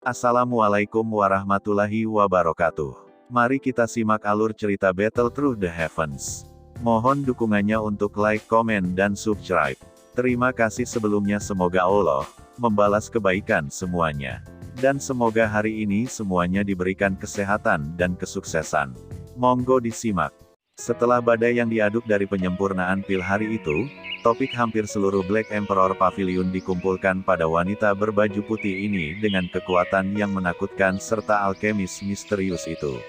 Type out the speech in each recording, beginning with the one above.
Assalamualaikum warahmatullahi wabarakatuh. Mari kita simak alur cerita Battle Through the Heavens. Mohon dukungannya untuk like, komen, dan subscribe. Terima kasih sebelumnya, semoga Allah membalas kebaikan semuanya. Dan semoga hari ini semuanya diberikan kesehatan dan kesuksesan. Monggo disimak. Setelah badai yang diaduk dari penyempurnaan pil hari itu, topik hampir seluruh Black Emperor Pavilion dikumpulkan pada wanita berbaju putih ini dengan kekuatan yang menakutkan serta alkemis misterius itu.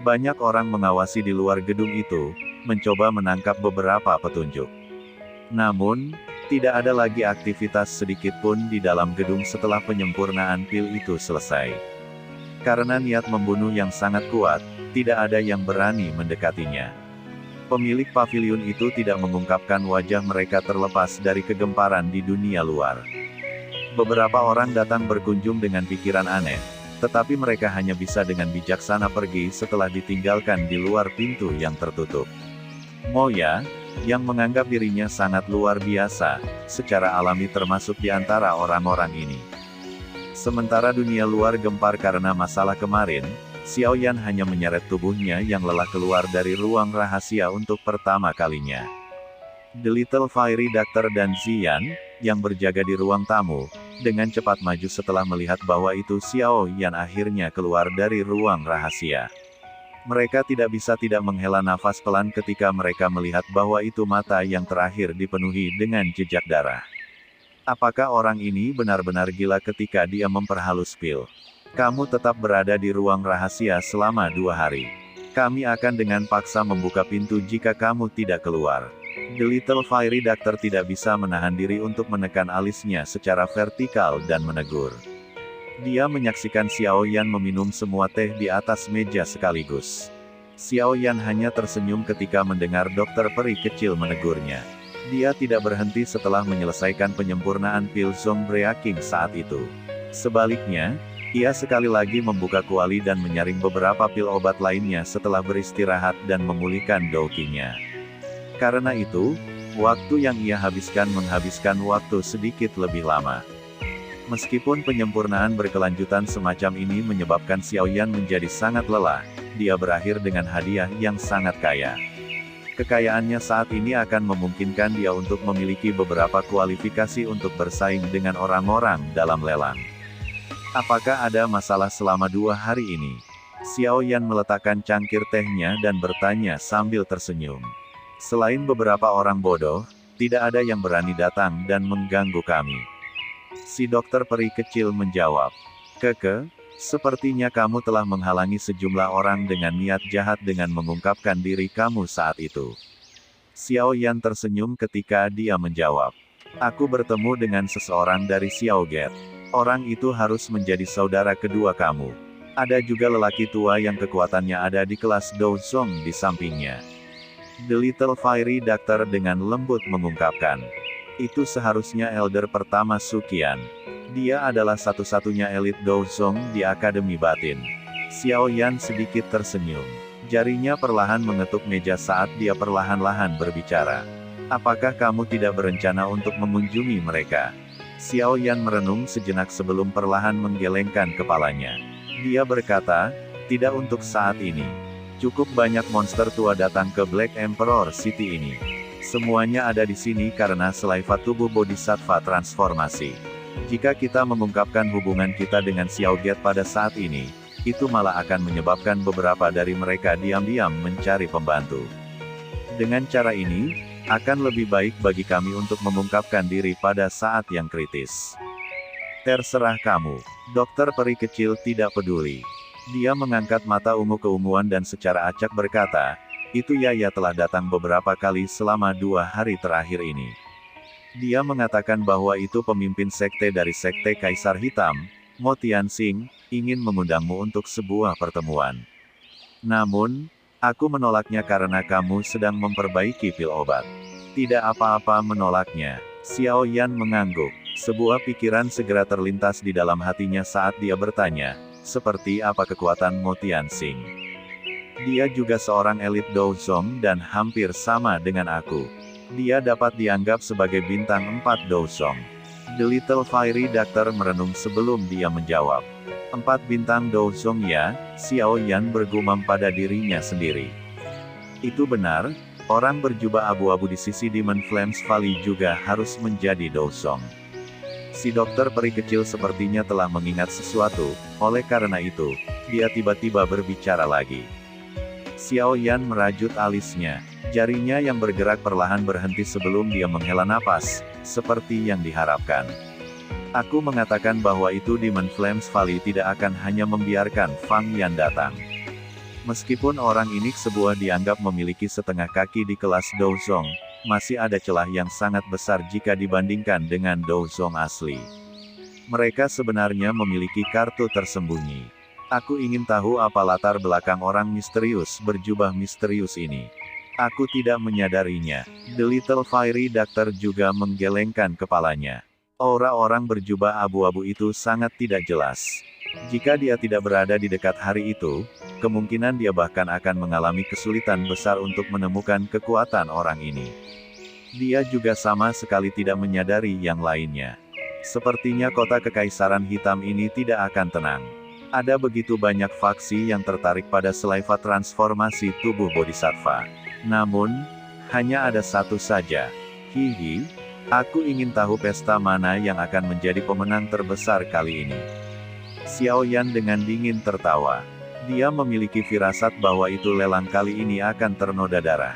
Banyak orang mengawasi di luar gedung itu, mencoba menangkap beberapa petunjuk. Namun, tidak ada lagi aktivitas sedikit pun di dalam gedung setelah penyempurnaan pil itu selesai. Karena niat membunuh yang sangat kuat, tidak ada yang berani mendekatinya. Pemilik pavilion itu tidak mengungkapkan wajah mereka terlepas dari kegemparan di dunia luar. Beberapa orang datang berkunjung dengan pikiran aneh, tetapi mereka hanya bisa dengan bijaksana pergi setelah ditinggalkan di luar pintu yang tertutup. Moya, yang menganggap dirinya sangat luar biasa, secara alami termasuk di antara orang-orang ini. Sementara dunia luar gempar karena masalah kemarin, Xiao Yan hanya menyeret tubuhnya yang lelah keluar dari ruang rahasia untuk pertama kalinya. The Little Fairy Doctor dan Ziyan, yang berjaga di ruang tamu, dengan cepat maju setelah melihat bahwa itu Xiao Yan akhirnya keluar dari ruang rahasia. Mereka tidak bisa tidak menghela nafas pelan ketika mereka melihat bahwa itu mata yang terakhir dipenuhi dengan jejak darah. Apakah orang ini benar-benar gila ketika dia memperhalus pil? Kamu tetap berada di ruang rahasia selama 2 hari. Kami akan dengan paksa membuka pintu jika kamu tidak keluar. The Little Fairy Doctor tidak bisa menahan diri untuk menekan alisnya secara vertikal dan menegur. Dia menyaksikan Xiao Yan meminum semua teh di atas meja sekaligus. Xiao Yan hanya tersenyum ketika mendengar dokter peri kecil menegurnya. Dia tidak berhenti setelah menyelesaikan penyempurnaan pil Zong Breaking saat itu. Sebaliknya, ia sekali lagi membuka kuali dan menyaring beberapa pil obat lainnya setelah beristirahat dan memulihkan douqinya. Karena itu, waktu yang ia habiskan menghabiskan waktu sedikit lebih lama. Meskipun penyempurnaan berkelanjutan semacam ini menyebabkan Xiao Yan menjadi sangat lelah, dia berakhir dengan hadiah yang sangat kaya. Kekayaannya saat ini akan memungkinkan dia untuk memiliki beberapa kualifikasi untuk bersaing dengan orang-orang dalam lelang. Apakah ada masalah selama 2 hari ini? Xiao Yan meletakkan cangkir tehnya dan bertanya sambil tersenyum. Selain beberapa orang bodoh, tidak ada yang berani datang dan mengganggu kami. Si dokter peri kecil menjawab. Keke, sepertinya kamu telah menghalangi sejumlah orang dengan niat jahat dengan mengungkapkan diri kamu saat itu. Xiao Yan tersenyum ketika dia menjawab. Aku bertemu dengan seseorang dari Xiao Gate. Orang itu harus menjadi saudara kedua kamu. Ada juga lelaki tua yang kekuatannya ada di kelas Douzong di sampingnya. The Little Fairy Doctor dengan lembut mengungkapkan. Itu seharusnya elder pertama Suqian. Dia adalah satu-satunya elit Douzong di Akademi Batin. Xiao Yan sedikit tersenyum. Jarinya perlahan mengetuk meja saat dia perlahan-lahan berbicara. Apakah kamu tidak berencana untuk mengunjungi mereka? Xiao Yan merenung sejenak sebelum perlahan menggelengkan kepalanya. Dia berkata, tidak untuk saat ini. Cukup banyak monster tua datang ke Black Emperor City ini. Semuanya ada di sini karena selaifat tubuh Bodhisattva transformasi. Jika kita mengungkapkan hubungan kita dengan Xiao Gate pada saat ini, itu malah akan menyebabkan beberapa dari mereka diam-diam mencari pembantu. Dengan cara ini, akan lebih baik bagi kami untuk mengungkapkan diri pada saat yang kritis. Terserah kamu. Dokter peri kecil tidak peduli. Dia mengangkat mata ungu keunguan dan secara acak berkata, itu ya telah datang beberapa kali selama 2 hari terakhir ini. Dia mengatakan bahwa itu pemimpin sekte dari sekte Kaisar Hitam, Mo Tianxing, ingin mengundangmu untuk sebuah pertemuan. Namun, aku menolaknya karena kamu sedang memperbaiki pil obat. Tidak apa-apa menolaknya. Xiao Yan mengangguk. Sebuah pikiran segera terlintas di dalam hatinya saat dia bertanya, seperti apa kekuatan Mo Tianxing? Dia juga seorang elit Douzong dan hampir sama dengan aku. Dia dapat dianggap sebagai bintang 4 Douzong. The Little Fairy Doctor merenung sebelum dia menjawab. 4 bintang Douzong ya, Xiao Yan bergumam pada dirinya sendiri. Itu benar, orang berjubah abu-abu di sisi Demon Flames Valley juga harus menjadi Douzong. Si dokter peri kecil sepertinya telah mengingat sesuatu, oleh karena itu, dia tiba-tiba berbicara lagi. Xiao Yan merajut alisnya, jarinya yang bergerak perlahan berhenti sebelum dia menghela napas, seperti yang diharapkan. Aku mengatakan bahwa itu Demon Flames Valley tidak akan hanya membiarkan Fang Yan datang. Meskipun orang ini sebuah dianggap memiliki setengah kaki di kelas Douzong, masih ada celah yang sangat besar jika dibandingkan dengan Douzong asli. Mereka sebenarnya memiliki kartu tersembunyi. Aku ingin tahu apa latar belakang orang misterius berjubah misterius ini. Aku tidak menyadarinya. The Little Fairy Doctor juga menggelengkan kepalanya. Aura orang berjubah abu-abu itu sangat tidak jelas. Jika dia tidak berada di dekat hari itu, kemungkinan dia bahkan akan mengalami kesulitan besar untuk menemukan kekuatan orang ini. Dia juga sama sekali tidak menyadari yang lainnya. Sepertinya kota kekaisaran hitam ini tidak akan tenang. Ada begitu banyak faksi yang tertarik pada selaiva transformasi tubuh Bodhisattva. Namun, hanya ada satu saja. Hihi, aku ingin tahu pesta mana yang akan menjadi pemenang terbesar kali ini. Xiao Yan dengan dingin tertawa. Dia memiliki firasat bahwa itu lelang kali ini akan ternoda darah.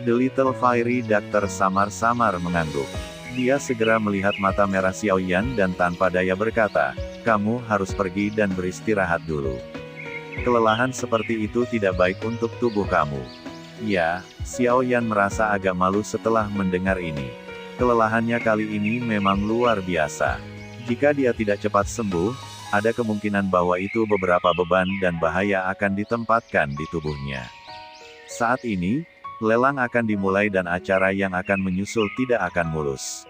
The Little Fairy Doctor samar-samar mengangguk. Dia segera melihat mata merah Xiao Yan dan tanpa daya berkata, kamu harus pergi dan beristirahat dulu. Kelelahan seperti itu tidak baik untuk tubuh kamu. Ya, Xiao Yan merasa agak malu setelah mendengar ini. Kelelahannya kali ini memang luar biasa. Jika dia tidak cepat sembuh, ada kemungkinan bahwa itu beberapa beban dan bahaya akan ditempatkan di tubuhnya. Saat ini, lelang akan dimulai dan acara yang akan menyusul tidak akan mulus.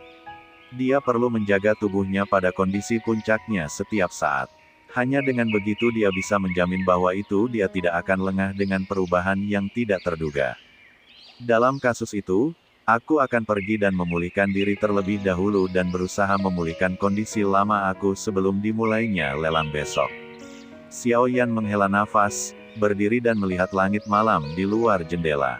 Dia perlu menjaga tubuhnya pada kondisi puncaknya setiap saat. Hanya dengan begitu dia bisa menjamin bahwa itu dia tidak akan lengah dengan perubahan yang tidak terduga. Dalam kasus itu, aku akan pergi dan memulihkan diri terlebih dahulu dan berusaha memulihkan kondisi lama aku sebelum dimulainya lelang besok. Xiao Yan menghela nafas, berdiri dan melihat langit malam di luar jendela.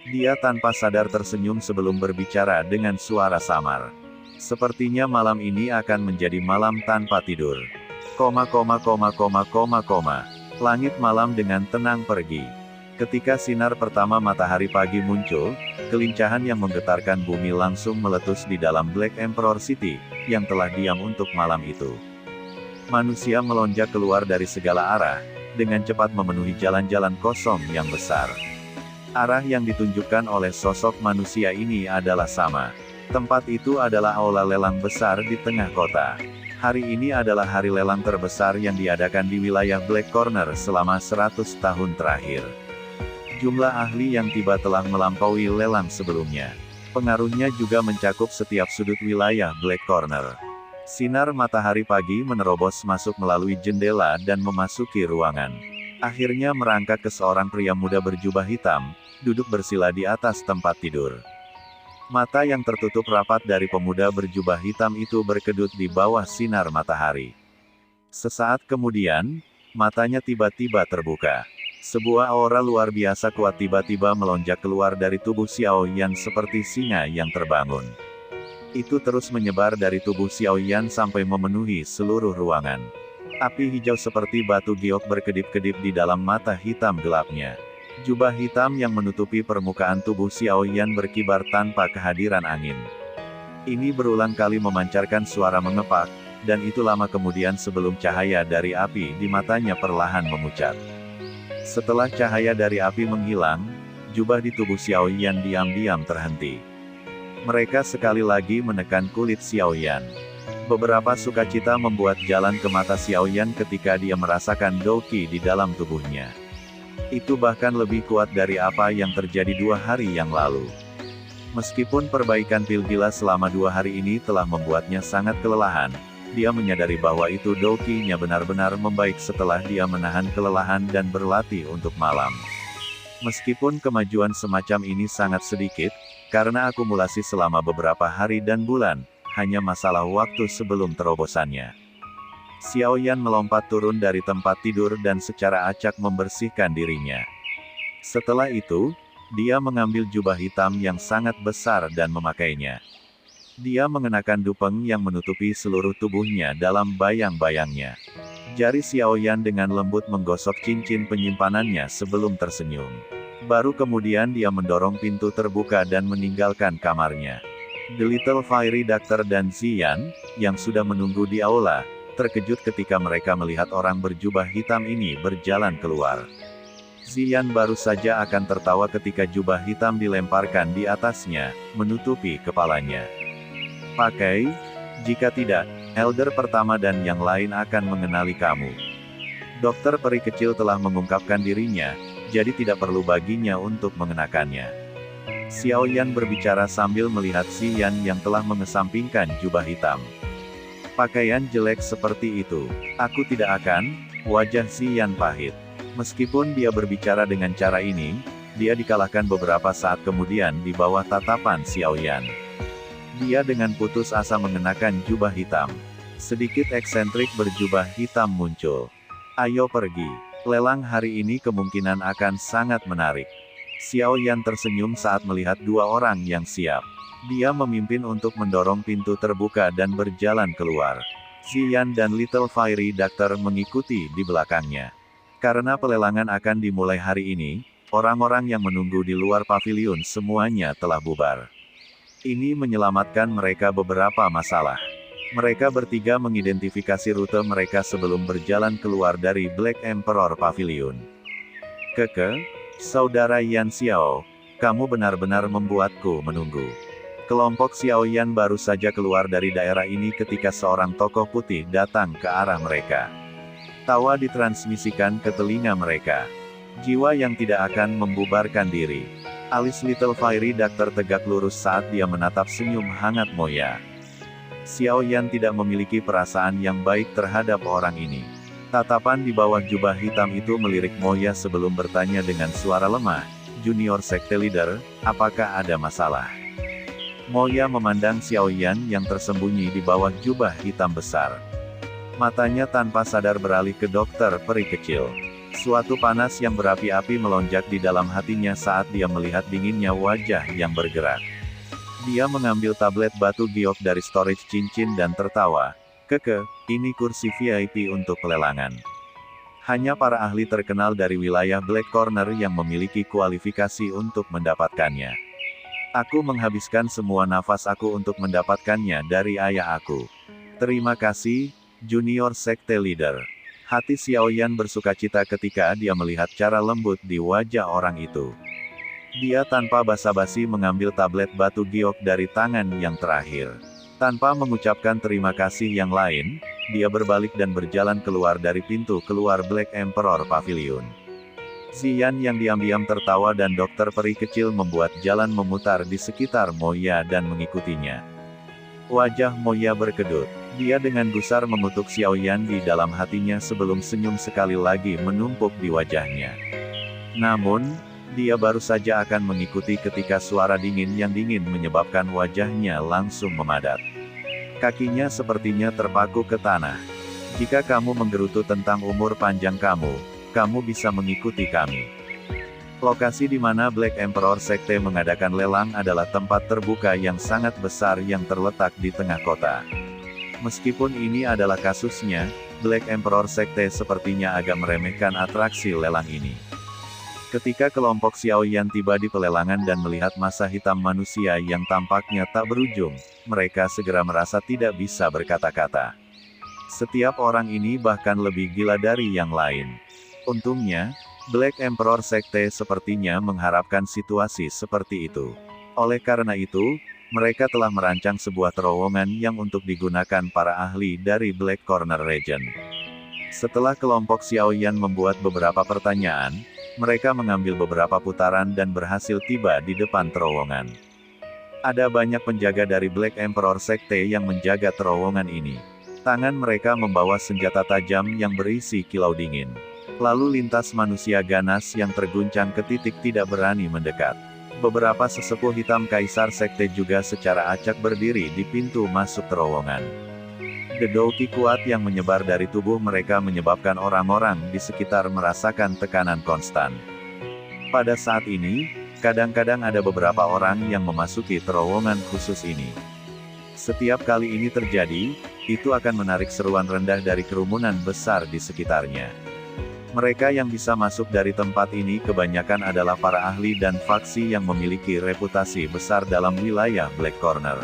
Dia tanpa sadar tersenyum sebelum berbicara dengan suara samar. Sepertinya malam ini akan menjadi malam tanpa tidur. Langit malam dengan tenang pergi. Ketika sinar pertama matahari pagi muncul, kelincahan yang menggetarkan bumi langsung meletus di dalam Black Emperor City, yang telah diam untuk malam itu. Manusia melonjak keluar dari segala arah, dengan cepat memenuhi jalan-jalan kosong yang besar. Arah yang ditunjukkan oleh sosok manusia ini adalah sama. Tempat itu adalah aula lelang besar di tengah kota. Hari ini adalah hari lelang terbesar yang diadakan di wilayah Black Corner selama 100 tahun terakhir. Jumlah ahli yang tiba telah melampaui lelang sebelumnya. Pengaruhnya juga mencakup setiap sudut wilayah Black Corner. Sinar matahari pagi menerobos masuk melalui jendela dan memasuki ruangan. Akhirnya merangkak ke seorang pria muda berjubah hitam, duduk bersila di atas tempat tidur. Mata yang tertutup rapat dari pemuda berjubah hitam itu berkedut di bawah sinar matahari. Sesaat kemudian, matanya tiba-tiba terbuka. Sebuah aura luar biasa kuat tiba-tiba melonjak keluar dari tubuh Xiao Yan seperti singa yang terbangun. Itu terus menyebar dari tubuh Xiao Yan sampai memenuhi seluruh ruangan. Api hijau seperti batu giok berkedip-kedip di dalam mata hitam gelapnya. Jubah hitam yang menutupi permukaan tubuh Xiao Yan berkibar tanpa kehadiran angin. Ini berulang kali memancarkan suara mengepak, dan itu lama kemudian sebelum cahaya dari api di matanya perlahan memucat. Setelah cahaya dari api menghilang, jubah di tubuh Xiao Yan diam-diam terhenti. Mereka sekali lagi menekan kulit Xiao Yan. Beberapa sukacita membuat jalan ke mata Xiao Yan ketika dia merasakan Douqi di dalam tubuhnya. Itu bahkan lebih kuat dari apa yang terjadi 2 hari yang lalu. Meskipun perbaikan pil gila selama 2 hari ini telah membuatnya sangat kelelahan, dia menyadari bahwa itu Douqi-nya benar-benar membaik setelah dia menahan kelelahan dan berlatih untuk malam. Meskipun kemajuan semacam ini sangat sedikit, karena akumulasi selama beberapa hari dan bulan, hanya masalah waktu sebelum terobosannya. Xiaoyan melompat turun dari tempat tidur dan secara acak membersihkan dirinya. Setelah itu, dia mengambil jubah hitam yang sangat besar dan memakainya. Dia mengenakan dupeng yang menutupi seluruh tubuhnya dalam bayang-bayangnya. Jari Xiaoyan dengan lembut menggosok cincin penyimpanannya sebelum tersenyum. Baru kemudian dia mendorong pintu terbuka dan meninggalkan kamarnya. The Little Fairy Doctor dan Ziyan, yang sudah menunggu di aula, terkejut ketika mereka melihat orang berjubah hitam ini berjalan keluar. Ziyan baru saja akan tertawa ketika jubah hitam dilemparkan di atasnya, menutupi kepalanya. Pakai, jika tidak, Elder pertama dan yang lain akan mengenali kamu. Dokter peri kecil telah mengungkapkan dirinya, jadi tidak perlu baginya untuk mengenakannya. Xiaoyan berbicara sambil melihat Ziyan yang telah mengesampingkan jubah hitam. Pakaian jelek seperti itu, aku tidak akan, wajah Ziyan pahit. Meskipun dia berbicara dengan cara ini, dia dikalahkan beberapa saat kemudian di bawah tatapan Xiaoyan. Dia dengan putus asa mengenakan jubah hitam. Sedikit eksentrik berjubah hitam muncul. Ayo pergi. Lelang hari ini kemungkinan akan sangat menarik. Xiaoyan tersenyum saat melihat dua orang yang siap. Dia memimpin untuk mendorong pintu terbuka dan berjalan keluar. Ziyan dan Little Fairy Doctor mengikuti di belakangnya. Karena pelelangan akan dimulai hari ini, orang-orang yang menunggu di luar paviliun semuanya telah bubar. Ini menyelamatkan mereka beberapa masalah. Mereka bertiga mengidentifikasi rute mereka sebelum berjalan keluar dari Black Emperor Pavilion. Keke, saudara Yan Xiao, kamu benar-benar membuatku menunggu. Kelompok Xiaoyan baru saja keluar dari daerah ini ketika seorang tokoh putih datang ke arah mereka. Tawa ditransmisikan ke telinga mereka. Jiwa yang tidak akan membubarkan diri. Alis Little Fairy Doctor tegak lurus saat dia menatap senyum hangat Moya. Xiaoyan tidak memiliki perasaan yang baik terhadap orang ini. Tatapan di bawah jubah hitam itu melirik Moya sebelum bertanya dengan suara lemah, "Junior Sekte Leader, apakah ada masalah?" Moya memandang Xiaoyan yang tersembunyi di bawah jubah hitam besar. Matanya tanpa sadar beralih ke dokter peri kecil. Suatu panas yang berapi-api melonjak di dalam hatinya saat dia melihat dinginnya wajah yang bergerak. Dia mengambil tablet batu giok dari storage cincin dan tertawa. Keke, ini kursi VIP untuk pelelangan. Hanya para ahli terkenal dari wilayah Black Corner yang memiliki kualifikasi untuk mendapatkannya. Aku menghabiskan semua nafas aku untuk mendapatkannya dari ayah aku. Terima kasih, Junior Sekte Leader. Hati Xiaoyan bersukacita ketika dia melihat cara lembut di wajah orang itu. Dia tanpa basa-basi mengambil tablet batu giok dari tangan yang terakhir. Tanpa mengucapkan terima kasih yang lain, dia berbalik dan berjalan keluar dari pintu keluar Black Emperor Pavilion. Ziyan yang diam-diam tertawa dan dokter peri kecil membuat jalan memutar di sekitar Moya dan mengikutinya. Wajah Moya berkedut. Dia dengan gusar mengutuk Xiaoyan di dalam hatinya sebelum senyum sekali lagi menumpuk di wajahnya. Namun, dia baru saja akan mengikuti ketika suara dingin yang dingin menyebabkan wajahnya langsung memadat. Kakinya sepertinya terpaku ke tanah. Jika kamu menggerutu tentang umur panjang kamu, kamu bisa mengikuti kami. Lokasi di mana Black Emperor Sekte mengadakan lelang adalah tempat terbuka yang sangat besar yang terletak di tengah kota. Meskipun ini adalah kasusnya, Black Emperor Sekte sepertinya agak meremehkan atraksi lelang ini. Ketika kelompok Xiaoyan tiba di pelelangan dan melihat masa hitam manusia yang tampaknya tak berujung, mereka segera merasa tidak bisa berkata-kata. Setiap orang ini bahkan lebih gila dari yang lain. Untungnya, Black Emperor Sekte sepertinya mengharapkan situasi seperti itu. Oleh karena itu, mereka telah merancang sebuah terowongan yang untuk digunakan para ahli dari Black Corner Region. Setelah kelompok Xiaoyan membuat beberapa pertanyaan, mereka mengambil beberapa putaran dan berhasil tiba di depan terowongan. Ada banyak penjaga dari Black Emperor Sekte yang menjaga terowongan ini. Tangan mereka membawa senjata tajam yang berisi kilau dingin. Lalu lintas manusia ganas yang terguncang ke titik tidak berani mendekat. Beberapa sesepuh hitam Kaisar Sekte juga secara acak berdiri di pintu masuk terowongan. Dedauki kuat yang menyebar dari tubuh mereka menyebabkan orang-orang di sekitar merasakan tekanan konstan. Pada saat ini, kadang-kadang ada beberapa orang yang memasuki terowongan khusus ini. Setiap kali ini terjadi, itu akan menarik seruan rendah dari kerumunan besar di sekitarnya. Mereka yang bisa masuk dari tempat ini kebanyakan adalah para ahli dan faksi yang memiliki reputasi besar dalam wilayah Black Corner.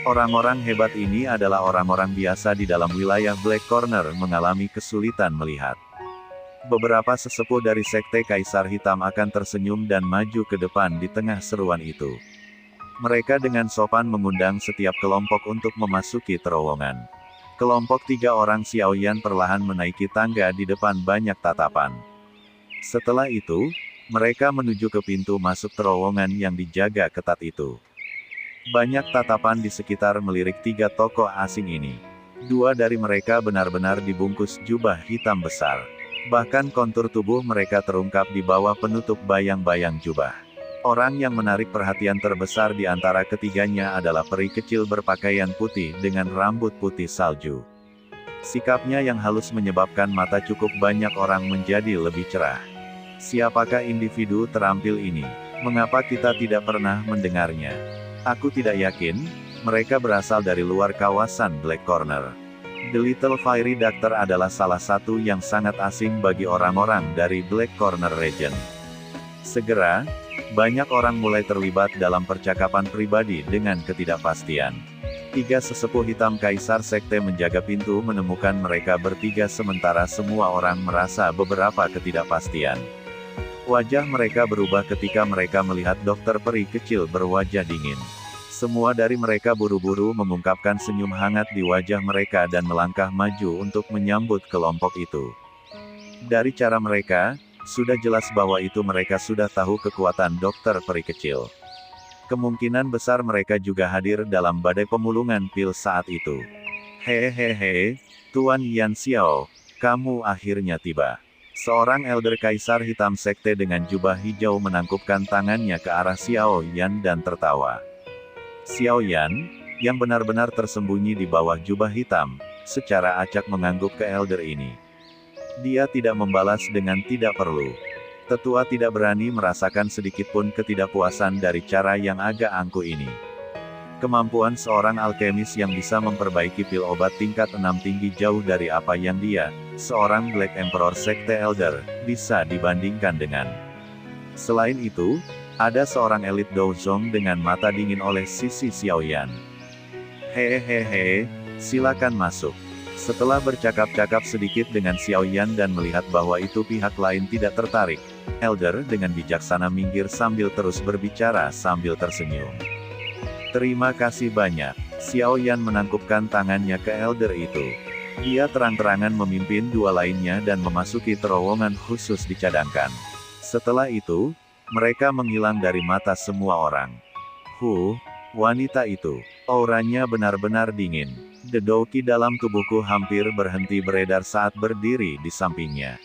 Orang-orang hebat ini adalah orang-orang biasa di dalam wilayah Black Corner mengalami kesulitan melihat. Beberapa sesepuh dari Sekte Kaisar Hitam akan tersenyum dan maju ke depan di tengah seruan itu. Mereka dengan sopan mengundang setiap kelompok untuk memasuki terowongan. Kelompok 3 orang Xiaoyan perlahan menaiki tangga di depan banyak tatapan. Setelah itu, mereka menuju ke pintu masuk terowongan yang dijaga ketat itu. Banyak tatapan di sekitar melirik 3 tokoh asing ini. 2 dari mereka benar-benar dibungkus jubah hitam besar. Bahkan kontur tubuh mereka terungkap di bawah penutup bayang-bayang jubah. Orang yang menarik perhatian terbesar di antara ketiganya adalah peri kecil berpakaian putih dengan rambut putih salju. Sikapnya yang halus menyebabkan mata cukup banyak orang menjadi lebih cerah. Siapakah individu terampil ini? Mengapa kita tidak pernah mendengarnya? Aku tidak yakin, mereka berasal dari luar kawasan Black Corner. The Little Fiery Doctor adalah salah satu yang sangat asing bagi orang-orang dari Black Corner Region. Segera, banyak orang mulai terlibat dalam percakapan pribadi dengan ketidakpastian. 3 sesepuh hitam Kaisar Sekte menjaga pintu menemukan mereka bertiga sementara semua orang merasa beberapa ketidakpastian. Wajah mereka berubah ketika mereka melihat dokter peri kecil berwajah dingin. Semua dari mereka buru-buru mengungkapkan senyum hangat di wajah mereka dan melangkah maju untuk menyambut kelompok itu. Dari cara mereka, sudah jelas bahwa itu mereka sudah tahu kekuatan dokter peri kecil. Kemungkinan besar mereka juga hadir dalam badai pemulungan pil saat itu. Hehehe, Tuan Yan Xiao, kamu akhirnya tiba. Seorang elder Kaisar Hitam Sekte dengan jubah hijau menangkupkan tangannya ke arah Xiao Yan dan tertawa. Xiao Yan, yang benar-benar tersembunyi di bawah jubah hitam, secara acak mengangguk ke elder ini. Dia tidak membalas dengan tidak perlu. Tetua tidak berani merasakan sedikitpun ketidakpuasan dari cara yang agak angkuh ini. Kemampuan seorang alkemis yang bisa memperbaiki pil obat tingkat 6 tinggi jauh dari apa yang dia, seorang Black Emperor Sekte Elder, bisa dibandingkan dengan. Selain itu, ada seorang elit Douzong dengan mata dingin oleh sisi Xiaoyan. Hehehe, silakan masuk. Setelah bercakap-cakap sedikit dengan Xiaoyan dan melihat bahwa itu pihak lain tidak tertarik, elder dengan bijaksana minggir sambil terus berbicara sambil tersenyum. Terima kasih banyak. Xiaoyan menangkupkan tangannya ke elder itu. Dia terang-terangan memimpin 2 lainnya dan memasuki terowongan khusus dicadangkan. Setelah itu, mereka menghilang dari mata semua orang. Wanita itu, auranya benar-benar dingin. Dedauki dalam tubuhku hampir berhenti beredar saat berdiri di sampingnya.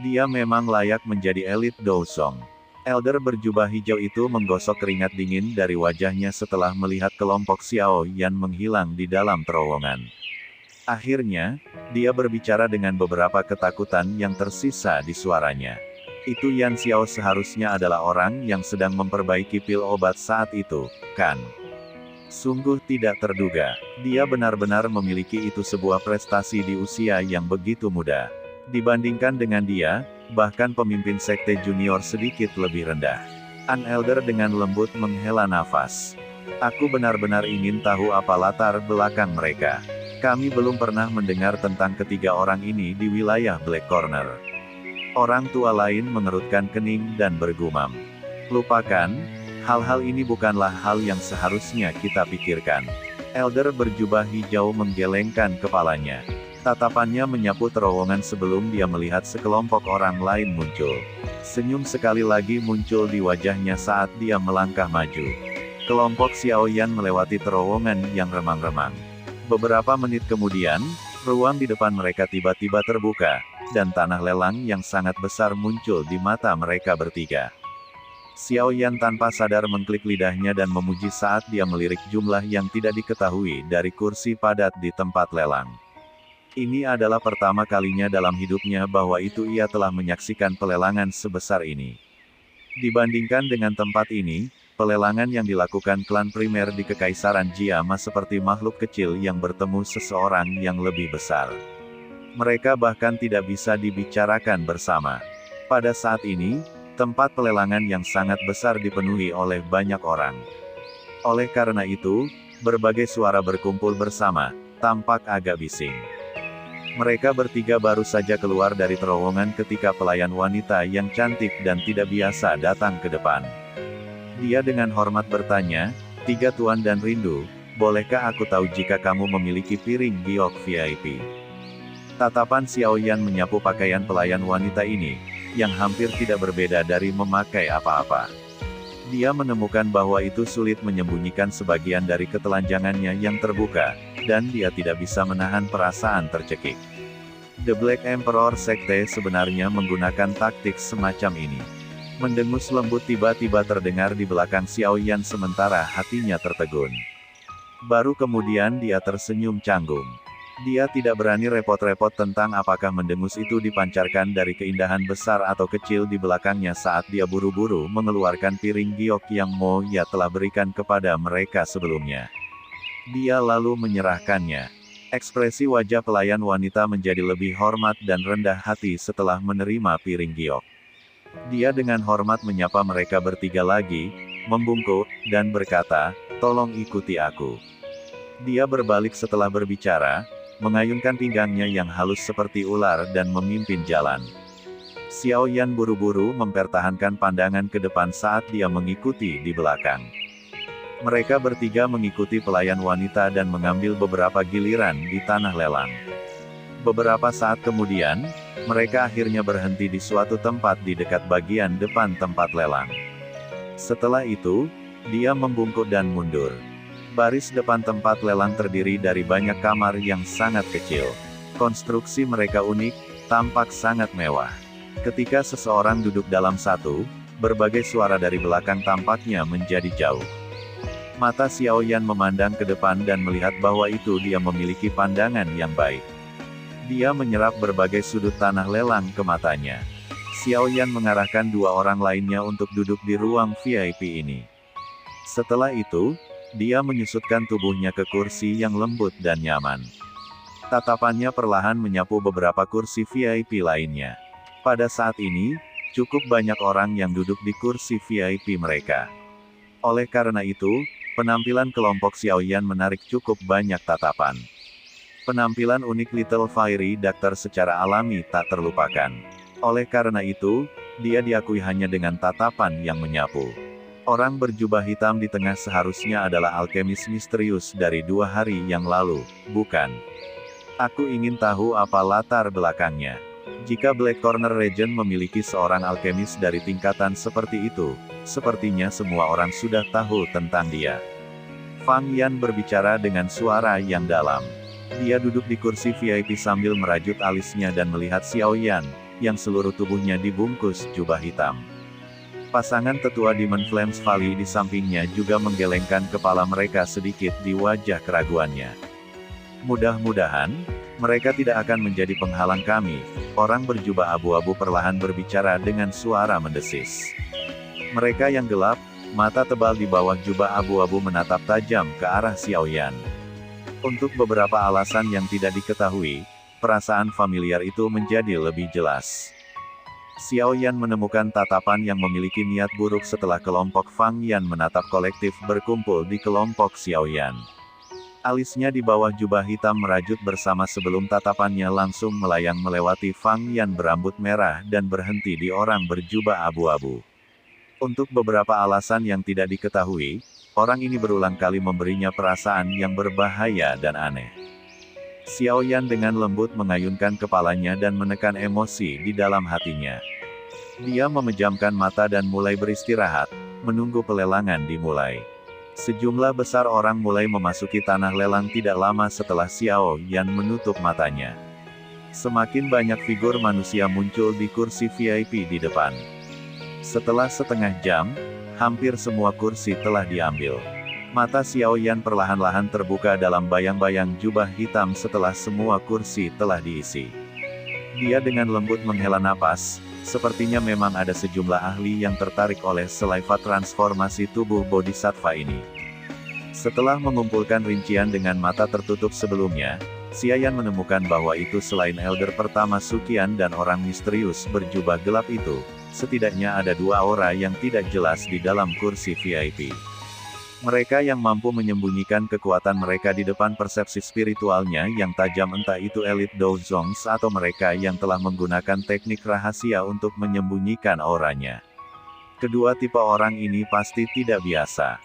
Dia memang layak menjadi elit Douzong. Elder berjubah hijau itu menggosok keringat dingin dari wajahnya setelah melihat kelompok Xiao Yan menghilang di dalam terowongan. Akhirnya, dia berbicara dengan beberapa ketakutan yang tersisa di suaranya. Itu Yan Xiao seharusnya adalah orang yang sedang memperbaiki pil obat saat itu, kan? Sungguh tidak terduga. Dia benar-benar memiliki itu sebuah prestasi di usia yang begitu muda. Dibandingkan dengan dia, bahkan pemimpin sekte junior sedikit lebih rendah. An elder dengan lembut menghela nafas. Aku benar-benar ingin tahu apa latar belakang mereka. Kami belum pernah mendengar tentang ketiga orang ini di wilayah Black Corner. Orang tua lain mengerutkan kening dan bergumam. Lupakan. Hal-hal ini bukanlah hal yang seharusnya kita pikirkan. Elder berjubah hijau menggelengkan kepalanya. Tatapannya menyapu terowongan sebelum dia melihat sekelompok orang lain muncul. Senyum sekali lagi muncul di wajahnya saat dia melangkah maju. Kelompok Xiaoyan melewati terowongan yang remang-remang. Beberapa menit kemudian, ruang di depan mereka tiba-tiba terbuka, dan tanah lelang yang sangat besar muncul di mata mereka bertiga. Xiao Yan tanpa sadar mengklik lidahnya dan memuji saat dia melirik jumlah yang tidak diketahui dari kursi padat di tempat lelang. Ini adalah pertama kalinya dalam hidupnya bahwa ia telah menyaksikan pelelangan sebesar ini. Dibandingkan dengan tempat ini, pelelangan yang dilakukan klan primer di Kekaisaran Jiama seperti makhluk kecil yang bertemu seseorang yang lebih besar. Mereka bahkan tidak bisa dibicarakan bersama. Pada saat ini, tempat pelelangan yang sangat besar dipenuhi oleh banyak orang. Oleh karena itu, berbagai suara berkumpul bersama, tampak agak bising. Mereka bertiga baru saja keluar dari terowongan ketika pelayan wanita yang cantik dan tidak biasa datang ke depan. Dia dengan hormat bertanya, "Tiga Tuan dan Rindu, bolehkah aku tahu jika kamu memiliki piring giok VIP?" Tatapan Xiao Yan menyapu pakaian pelayan wanita ini, yang hampir tidak berbeda dari memakai apa-apa. Dia menemukan bahwa itu sulit menyembunyikan sebagian dari ketelanjangannya yang terbuka, dan dia tidak bisa menahan perasaan tercekik. The Black Emperor Sekte sebenarnya menggunakan taktik semacam ini. Mendengus lembut tiba-tiba terdengar di belakang Xiao Yan sementara hatinya tertegun. Baru kemudian dia tersenyum canggung. Dia tidak berani repot-repot tentang apakah mendengus itu dipancarkan dari keindahan besar atau kecil di belakangnya saat dia buru-buru mengeluarkan piring giok yang Mo Ya telah berikan kepada mereka sebelumnya. Dia lalu menyerahkannya. Ekspresi wajah pelayan wanita menjadi lebih hormat dan rendah hati setelah menerima piring giok. Dia dengan hormat menyapa mereka bertiga lagi, membungkuk, dan berkata, "Tolong ikuti aku." Dia berbalik setelah berbicara, mengayunkan pinggangnya yang halus seperti ular dan memimpin jalan. Xiao Yan buru-buru mempertahankan pandangan ke depan saat dia mengikuti di belakang. Mereka bertiga mengikuti pelayan wanita dan mengambil beberapa giliran di tanah lelang. Beberapa saat kemudian, mereka akhirnya berhenti di suatu tempat di dekat bagian depan tempat lelang. Setelah itu, dia membungkuk dan mundur. Baris depan tempat lelang terdiri dari banyak kamar yang sangat kecil. Konstruksi mereka unik, tampak sangat mewah. Ketika seseorang duduk dalam satu, berbagai suara dari belakang tampaknya menjadi jauh. Mata Xiao Yan memandang ke depan dan melihat bahwa dia memiliki pandangan yang baik. Dia menyerap berbagai sudut tanah lelang ke matanya. Xiao Yan mengarahkan dua orang lainnya untuk duduk di ruang VIP ini. Setelah itu, dia menyusutkan tubuhnya ke kursi yang lembut dan nyaman. Tatapannya perlahan menyapu beberapa kursi VIP lainnya. Pada saat ini, cukup banyak orang yang duduk di kursi VIP mereka. Oleh karena itu, penampilan kelompok Xiao Yan menarik cukup banyak tatapan. Penampilan unik Little Fairy Doctor secara alami tak terlupakan. Oleh karena itu, dia diakui hanya dengan tatapan yang menyapu. Orang berjubah hitam di tengah seharusnya adalah alkemis misterius dari 2 hari yang lalu, bukan? Aku ingin tahu apa latar belakangnya. Jika Black Corner Region memiliki seorang alkemis dari tingkatan seperti itu, sepertinya semua orang sudah tahu tentang dia. Fang Yan berbicara dengan suara yang dalam. Dia duduk di kursi VIP sambil merajut alisnya dan melihat Xiao Yan, yang seluruh tubuhnya dibungkus jubah hitam. Pasangan tetua Demon Flames Valley di sampingnya juga menggelengkan kepala mereka sedikit di wajah keraguannya. Mudah-mudahan, mereka tidak akan menjadi penghalang kami, orang berjubah abu-abu perlahan berbicara dengan suara mendesis. Mereka yang gelap, mata tebal di bawah jubah abu-abu menatap tajam ke arah Xiao Yan. Untuk beberapa alasan yang tidak diketahui, perasaan familiar itu menjadi lebih jelas. Xiao Yan menemukan tatapan yang memiliki niat buruk setelah kelompok Fang Yan menatap kolektif berkumpul di kelompok Xiao Yan. Alisnya di bawah jubah hitam merajut bersama sebelum tatapannya langsung melayang melewati Fang Yan berambut merah dan berhenti di orang berjubah abu-abu. Untuk beberapa alasan yang tidak diketahui, orang ini berulang kali memberinya perasaan yang berbahaya dan aneh. Xiao Yan dengan lembut mengayunkan kepalanya dan menekan emosi di dalam hatinya. Dia memejamkan mata dan mulai beristirahat, menunggu pelelangan dimulai. Sejumlah besar orang mulai memasuki tanah lelang tidak lama setelah Xiao Yan menutup matanya. Semakin banyak figur manusia muncul di kursi VIP di depan. Setelah setengah jam, hampir semua kursi telah diambil. Mata Xiao Yan perlahan-lahan terbuka dalam bayang-bayang jubah hitam setelah semua kursi telah diisi. Dia dengan lembut menghela napas, sepertinya memang ada sejumlah ahli yang tertarik oleh selaiva transformasi tubuh Bodhisattva ini. Setelah mengumpulkan rincian dengan mata tertutup sebelumnya, Xiao Yan menemukan bahwa itu selain elder pertama Suqian dan orang misterius berjubah gelap itu, setidaknya ada 2 aura yang tidak jelas di dalam kursi VIP. Mereka yang mampu menyembunyikan kekuatan mereka di depan persepsi spiritualnya yang tajam, entah itu elit Douzongs atau mereka yang telah menggunakan teknik rahasia untuk menyembunyikan auranya. Kedua tipe orang ini pasti tidak biasa.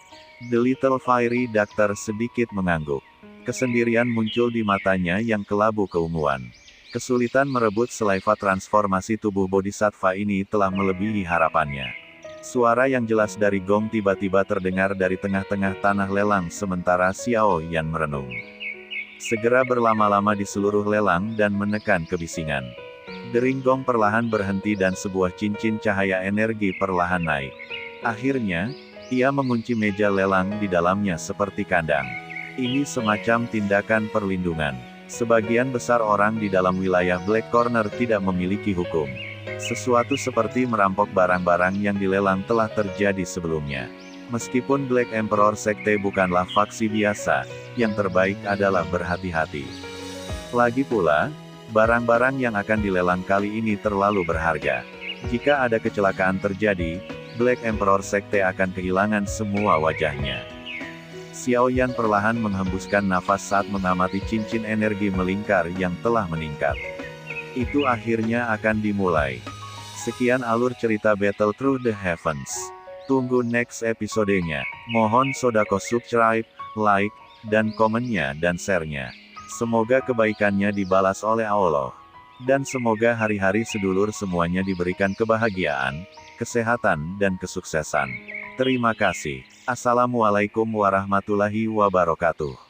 The Little Fiery Doctor sedikit mengangguk. Kesendirian muncul di matanya yang kelabu keunguan. Kesulitan merebut selaiva transformasi tubuh Bodhisattva ini telah melebihi harapannya. Suara yang jelas dari gong tiba-tiba terdengar dari tengah-tengah tanah lelang sementara Xiao Yan merenung. Segera berlama-lama di seluruh lelang dan menekan kebisingan. Dering gong perlahan berhenti dan sebuah cincin cahaya energi perlahan naik. Akhirnya, ia mengunci meja lelang di dalamnya seperti kandang. Ini semacam tindakan perlindungan. Sebagian besar orang di dalam wilayah Black Corner tidak memiliki hukum. Sesuatu seperti merampok barang-barang yang dilelang telah terjadi sebelumnya. Meskipun Black Emperor Sekte bukanlah faksi biasa, yang terbaik adalah berhati-hati. Lagi pula, barang-barang yang akan dilelang kali ini terlalu berharga. Jika ada kecelakaan terjadi, Black Emperor Sekte akan kehilangan semua wajahnya. Xiao Yan perlahan menghembuskan nafas saat mengamati cincin energi melingkar yang telah meningkat. Itu akhirnya akan dimulai. Sekian alur cerita Battle Through the Heavens. Tunggu next episodenya. Mohon sodako subscribe, like, dan komennya dan share-nya. Semoga kebaikannya dibalas oleh Allah. Dan semoga hari-hari sedulur semuanya diberikan kebahagiaan, kesehatan, dan kesuksesan. Terima kasih. Assalamualaikum warahmatullahi wabarakatuh.